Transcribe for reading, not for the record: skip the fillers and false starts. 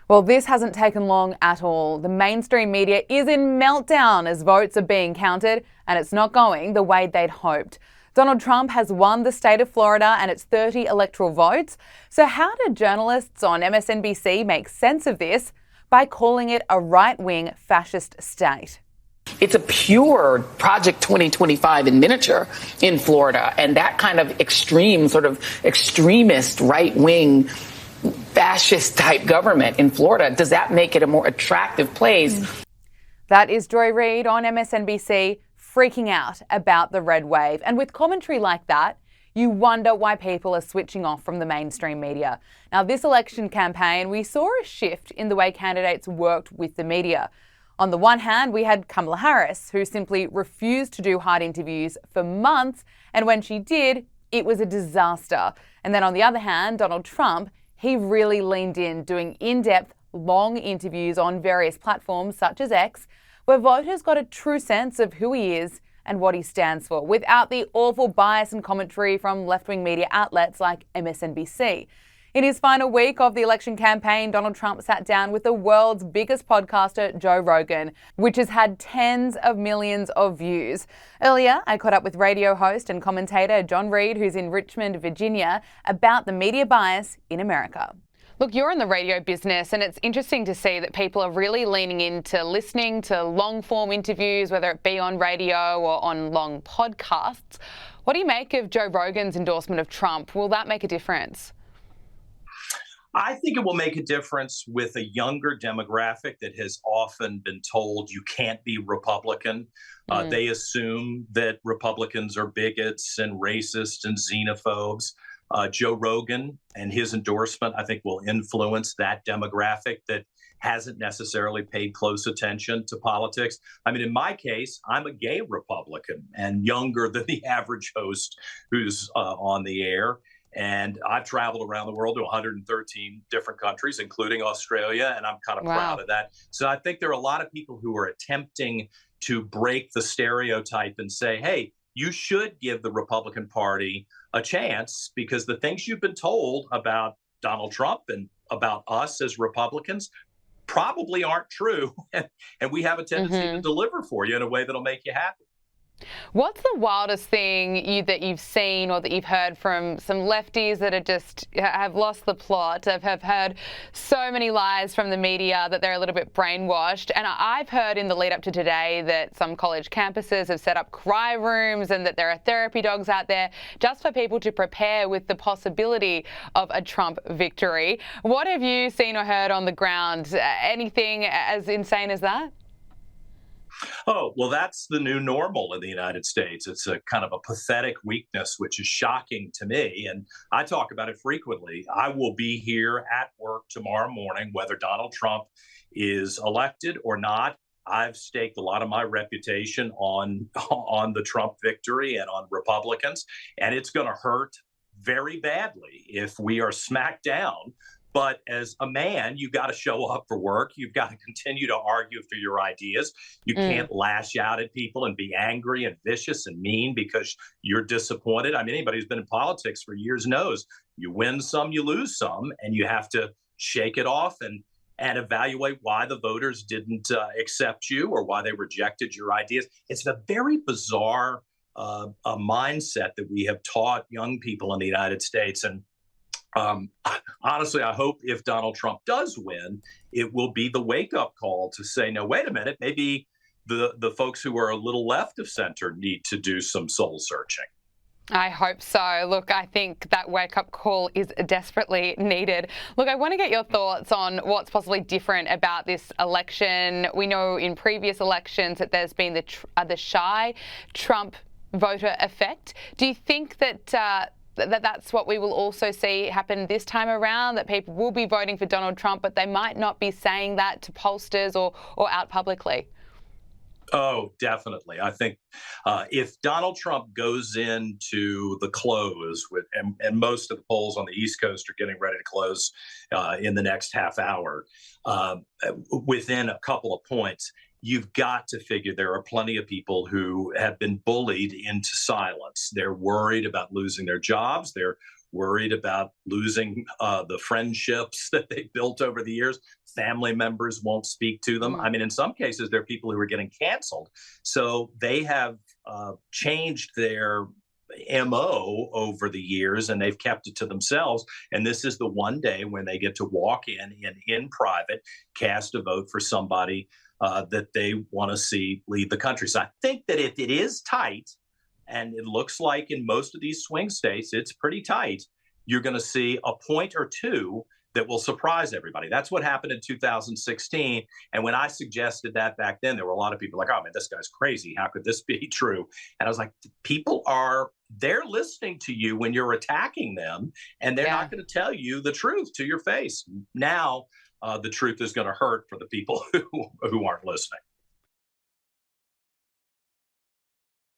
Well, this hasn't taken long at all. The mainstream media is in meltdown as votes are being counted, and it's not going the way they'd hoped. Donald Trump has won the state of Florida and its 30 electoral votes. So how do journalists on MSNBC make sense of this? By calling it a right-wing fascist state. It's a pure Project 2025 in miniature in Florida, and that kind of extreme, sort of extremist right-wing fascist type government in Florida, does that make it a more attractive place? That is Joy Reid on MSNBC freaking out about the red wave. And with commentary like that, you wonder why people are switching off from the mainstream media. Now, this election campaign, we saw a shift in the way candidates worked with the media. On the one hand, we had Kamala Harris, who simply refused to do hard interviews for months, and when she did, it was a disaster. And then on the other hand, Donald Trump, he really leaned in, doing in-depth, long interviews on various platforms such as X, where voters got a true sense of who he is and what he stands for, without the awful bias and commentary from left-wing media outlets like MSNBC. In his final week of the election campaign, Donald Trump sat down with the world's biggest podcaster, Joe Rogan, which has had tens of millions of views. Earlier, I caught up with radio host and commentator Joy Reid, who's in Richmond, Virginia, about the media bias in America. Look, you're in the radio business, and it's interesting to see that people are really leaning into listening to long-form interviews, whether it be on radio or on long podcasts. What do you make of Joe Rogan's endorsement of Trump? Will that make a difference? I think it will make a difference with a younger demographic that has often been told you can't be Republican. They assume that Republicans are bigots and racists and xenophobes. Joe Rogan and his endorsement, I think, will influence that demographic that hasn't necessarily paid close attention to politics. I mean, in my case, I'm a gay Republican and younger than the average host who's on the air. And I've traveled around the world to 113 different countries, including Australia, and I'm kind of proud of that. So I think there are a lot of people who are attempting to break the stereotype and say, hey, you should give the Republican Party a chance because the things you've been told about Donald Trump and about us as Republicans probably aren't true. And we have a tendency to deliver for you in a way that'll make you happy. What's the wildest thing that you've seen or that you've heard from some lefties that are just have lost the plot, have heard so many lies from the media that they're a little bit brainwashed? And I've heard in the lead up to today that some college campuses have set up cry rooms and that there are therapy dogs out there just for people to prepare with the possibility of a Trump victory. What have you seen or heard on the ground? Anything as insane as that? Oh, well, that's the new normal in the United States. It's a kind of a pathetic weakness, which is shocking to me. And I talk about it frequently. I will be here at work tomorrow morning, whether Donald Trump is elected or not. I've staked a lot of my reputation on the Trump victory and on Republicans. And it's going to hurt very badly if we are smacked down. But as a man, you've got to show up for work. You've got to continue to argue for your ideas. You can't lash out at people and be angry and vicious and mean because you're disappointed. I mean, anybody who's been in politics for years knows you win some, you lose some, and you have to shake it off and evaluate why the voters didn't accept you or why they rejected your ideas. It's a very bizarre a mindset that we have taught young people in the United States. And honestly, I hope if Donald Trump does win, it will be the wake-up call to say, no, wait a minute, maybe the folks who are a little left of center need to do some soul searching. I hope so. Look, I think that wake-up call is desperately needed. Look, I want to get your thoughts on what's possibly different about this election. We know in previous elections that there's been the shy Trump voter effect. Do you think that that's what we will also see happen this time around, that people will be voting for Donald Trump, but they might not be saying that to pollsters or out publicly? Oh, definitely. I think if Donald Trump goes into the close, and most of the polls on the East Coast are getting ready to close in the next half hour, within a couple of points, you've got to figure there are plenty of people who have been bullied into silence. They're worried about losing their jobs. They're worried about losing the friendships that they built over the years. Family members won't speak to them. I mean, in some cases, there are people who are getting canceled. So they have changed their MO over the years, and they've kept it to themselves. And this is the one day when they get to walk in private, cast a vote for somebody that they want to see lead the country. So I think that if it is tight, and it looks like in most of these swing states, it's pretty tight, you're going to see a point or two that will surprise everybody. That's what happened in 2016. And when I suggested that back then, there were a lot of people like, oh man, this guy's crazy. How could this be true? And I was like, they're listening to you when you're attacking them, and they're not going to tell you the truth to your face. Now, the truth is going to hurt for the people who aren't listening.